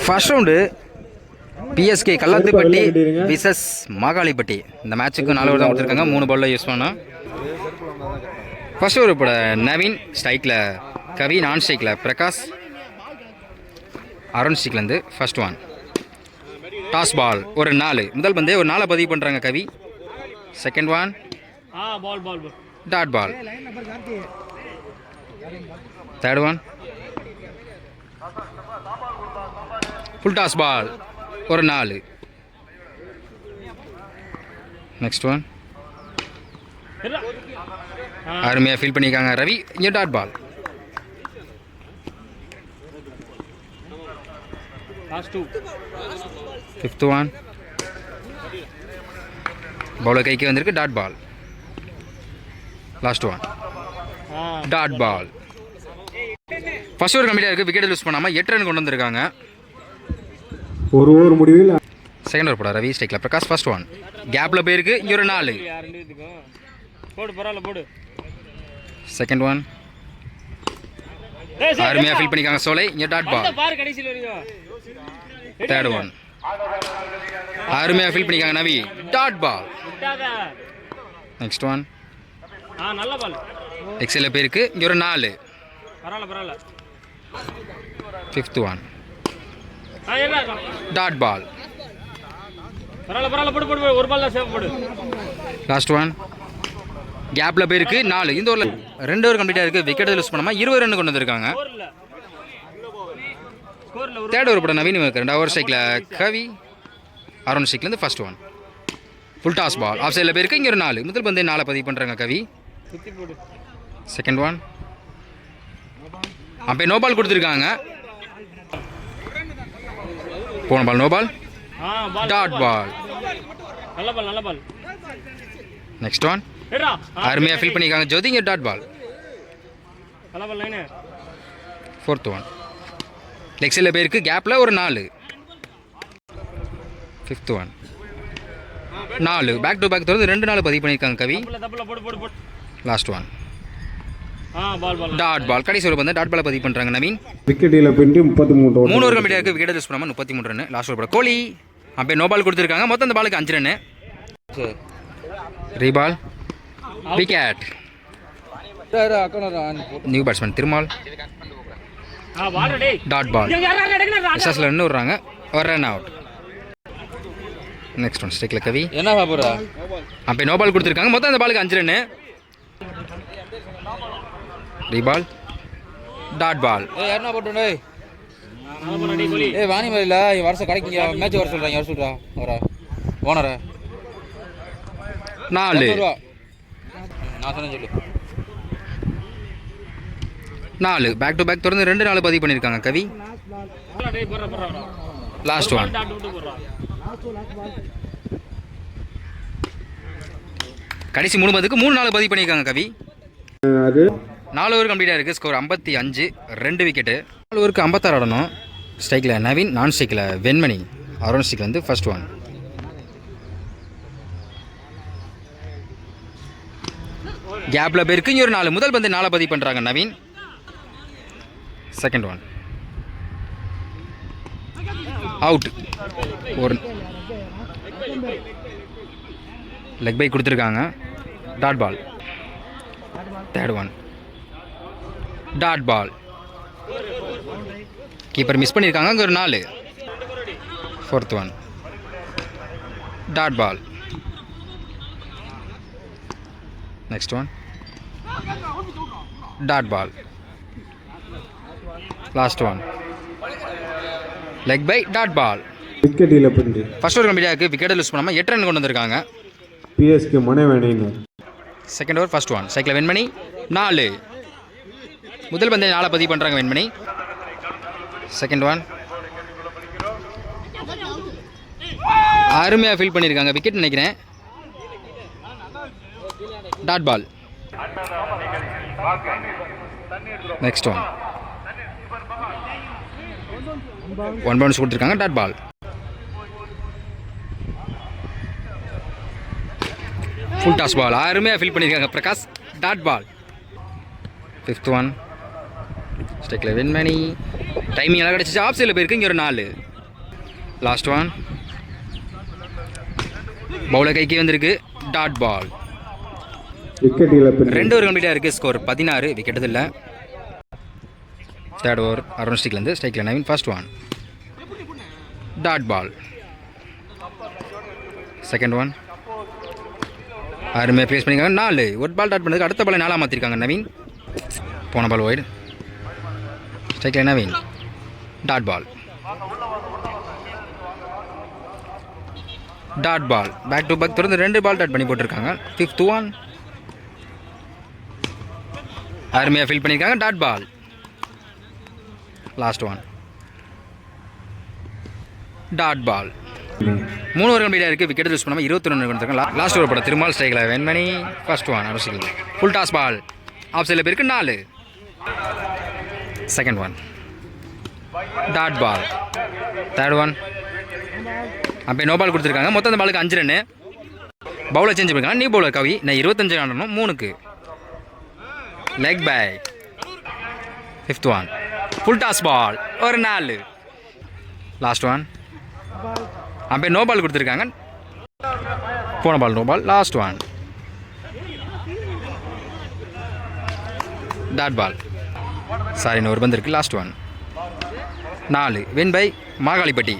First round PSK Kallathupatti versus Magalipatti. இந்த மேட்சுக்கு 4 over தான் கொடுத்துருக்காங்க. 3 பாலில் யூஸ் பண்ணோம். ஃபர்ஸ்ட் ஓவர் இப்போ நவீன் ஸ்ட்ரைக்கில், கவி நான் ஸ்ட்ரைக்கில், பிரகாஷ் அருண் ஸ்ட்ரைக்லேருந்து ஃபர்ஸ்ட் ஒன். டாஸ் பால் ஒரு 4. முதல் பந்தே ஒரு 4 பதிவு பண்ணுறாங்க Kavi. Second one dot ball. Third one full toss ball ஒரு 4. நெக்ஸ்ட் ஒன் அருமையாக ஃபீல் பண்ணியிருக்காங்க ரவி. இங்கே dot ball. Fifth one bowler கைக்கு வந்திருக்கு, dot ball. Last one dot ball. First over கம்மியாக இருக்குது, விக்கெட் லூஸ் பண்ணாமல் 8 ரன் கொண்டு வந்திருக்காங்க. ஒரு ஓவர் முடிவில் செகண்ட் ஓவர் போட ரவி ஸ்ட்ரைக்கில், பிரகாஷ் ஃபர்ஸ்ட் ஒன் கேப்பில் போயிருக்கு. இங்கே ஒரு 4. செகண்ட் ஒன் அருமையாக ஃபீல் பண்ணிக்காங்க சோலை. இங்கே டாட் பால். தேர்ட் ஒன் அருமையாக ஃபீல் பண்ணிக்காங்க Navi, dot ball. Next one எக்ஸலில் போயிருக்கு. இங்கே ஒரு 4. Fifth one dot ball. Last one கேப்பில் போயிருக்கு 4. இந்த ஓவரில் 2 ஓவர் கம்ப்ளீட்டாக இருக்குது, விக்கெட் லூஸ் பண்ணாமல் 20 ரன் கொண்டு வந்திருக்காங்க. தேர்ட் ஓவர் போட நவீன் இருக்கு. 2வது ஓவர் ஸ்ட்ரைக்கில் கவி அருண் ஸ்ட்ரைக்லேருந்து first one full toss ball off சைடில் போயிருக்கு. இங்கே ஒரு 4. முதல் பந்தே 4 பதிவு பண்ணுறாங்க கவி. செகண்ட் ஒன் அப்போ நோ பால் கொடுத்துருக்காங்க. போன ball no ball, dot ball. Next one அருமையாக ஃபீல் பண்ணியிருக்காங்க ஜோதி. இங்கே dot ball. Fourth one leg சைடில் போயிருக்கு, கேப்பில் ஒரு 4. Fifth one 4 back to back தொடர்ந்து 2 4 பதிவு பண்ணியிருக்காங்க Kavi. Last one dot ball. கடைசி ஓவர் வந்து டாட் பால் பதிவு பண்ணுறாங்க நவீன். விக்கெட்டில் போயிட்டு 33. 3 ஓவர் கம்ப்ளீட்டாக இருக்குது, விக்கெட் யூஸ் பண்ணாமல் 33 ரன். லாஸ்ட் ஓவர் போட கோலி அப்போ நோ பால் கொடுத்துருக்காங்க. மொத்தம் அந்த பாலுக்கு 5 ரன். ரீபால் wicket. New batsman Thirumal dot ball. எஸ்எஸ்ல ரன் விடுறாங்க, ஒரு ரன் அவுட். நெக்ஸ்ட் ஒன் ஸ்ட்ரைக்கில் கவி என்ன பாபுரா அப்போ நோ பால் கொடுத்துருக்காங்க. மொத்தம் அந்த பாலுக்கு 5 ரன். ரீபால் dot ball. யாருன்னா போட்டு வாணி மாதிரில வருஷம் கடைக்கு மேட்ச் வர சொல்கிறாங்க. யார் சொல்கிறா வர ஓனரை 4. நான் சொன்னேன் சொல்லு. 4 பேக் டு பேக் தொடர்ந்து 2 4 பதிவு பண்ணியிருக்காங்க கவி. லாஸ்ட் ஒன் கடைசி 3 பந்துக்கு 3 4 பதிவு பண்ணியிருக்காங்க கவி. 4 ஓவர் கம்ப்ளீட்டாக இருக்குது, ஸ்கோர் 55, 2 விக்கெட்டு. 4 ஓவருக்கு 56 ஆடணும். ஸ்ட்ரைக்கில் நவீன், நான் ஸ்ட்ரைக்கில் வெண்மணி, அருண் ஸ்ட்ரைக்கில் வந்து ஃபர்ஸ்ட் ஒன். கேப்பில் போயிருக்கு. இங்கே ஒரு 4. முதல் பந்து 4 பதிவு பண்ணுறாங்க நவீன். Second one out. ஒரு லெக் பை கொடுத்துருக்காங்க, dot ball. Third one dot ball. Keeper miss பண்ணியிருக்காங்க, அங்கே ஒரு 4. Fourth one dot ball. Next one dot ball. Last one leg bye dot ball. விக்கெட்டில் போயிட்டு ஃபர்ஸ்ட் ஓவர் கம்ப்ளீட்டாக இருக்குது, விக்கெட் லூஸ் பண்ணாமல் 8 ரன் கொண்டு வந்திருக்காங்க. பிஎஸ்கே மனைவேணின்னு. செகண்ட் ஓவர் ஃபர்ஸ்ட் ஒன் ஸ்ட்ரைக்கில் வெண்மணி 4. முதல் பந்தே 4 பதிவு பண்ணுறாங்க வெண்மணி. செகண்ட் ஒன் அருமையாக ஃபீல் பண்ணியிருக்காங்க, விக்கெட் நினைக்கிறேன். Dot ball. Next one 1 bounce கொடுத்துருக்காங்க, dot ball. Full toss ball அருமையாக ஃபீல் பண்ணியிருக்காங்க Prakash, dot ball. Fifth one ஸ்ட்ரைக்கில் வெண்மணி டைமிங் எல்லாம் கிடச்சிச்சு. ஆஃப் சைடில் போயிருக்கு. இங்கே ஒரு 4. Last one. பவுலர் கைக்கு வந்திருக்கு. டாட் பால். விக்கெட் இழப்பு 2 ஓவர் கம்ப்ளீட்டாக இருக்குது. ஸ்கோர் 16. விக்கெட் இல்லை. தேர்ட் ஓவர் அரௌண்ட் ஸ்டிக்லேருந்து ஸ்ட்ரைக்கில் Naveen. First one. Dot ball. Second one. அருமையாக ப்ளேஸ் பண்ணியிருக்காங்க. 4. ஒரு பால் டாட் பண்ணதுக்கு அடுத்த பாலை 4 மாற்றிருக்காங்க நவீன். போன பால் ஒய்டு. ஸ்ட்ரைக்கில் Naveen. Dot ball. Dot ball. Back to back தொடர்ந்து 2 பால் டாட் பண்ணி போட்டிருக்காங்க. 5th one. அருமையாக ஃபில் பண்ணியிருக்காங்க. Dot ball. Last one. Dot ball. 3 over கம்ப்ளீட்டாக இருக்குது. விக்கெட் யூஸ் பண்ணாமல் 21 ரன் கொடுத்துருக்காங்க. லாஸ்ட் ஓவர் போட திருமால் ஸ்ட்ரைக்கில் வெண்மணி. ஃபர்ஸ்ட் ஒன் அரசியல். Full toss ball. ஆஃப் சைடில் போயிருக்கு. 4. Second one. Dot ball. Third one. அப்போ நோ பால் கொடுத்துருக்காங்க. மொத்தம் அந்த பாலுக்கு 5 ரன்னு. பவுலர் சேஞ்ச் பண்ணிருக்காங்க. New bowler Kavi. நான் 25 ஆடணும். 3க்கு leg bye. 5th one. Full toss ball. ஒரு 4. Last one. அப்போ நோ பால் கொடுத்துருக்காங்க. போன ball no ball. Last one. Dot ball. Sorry, இன்னொரு பந்து இருக்குது. Last one. 4. Win by Magalipatti.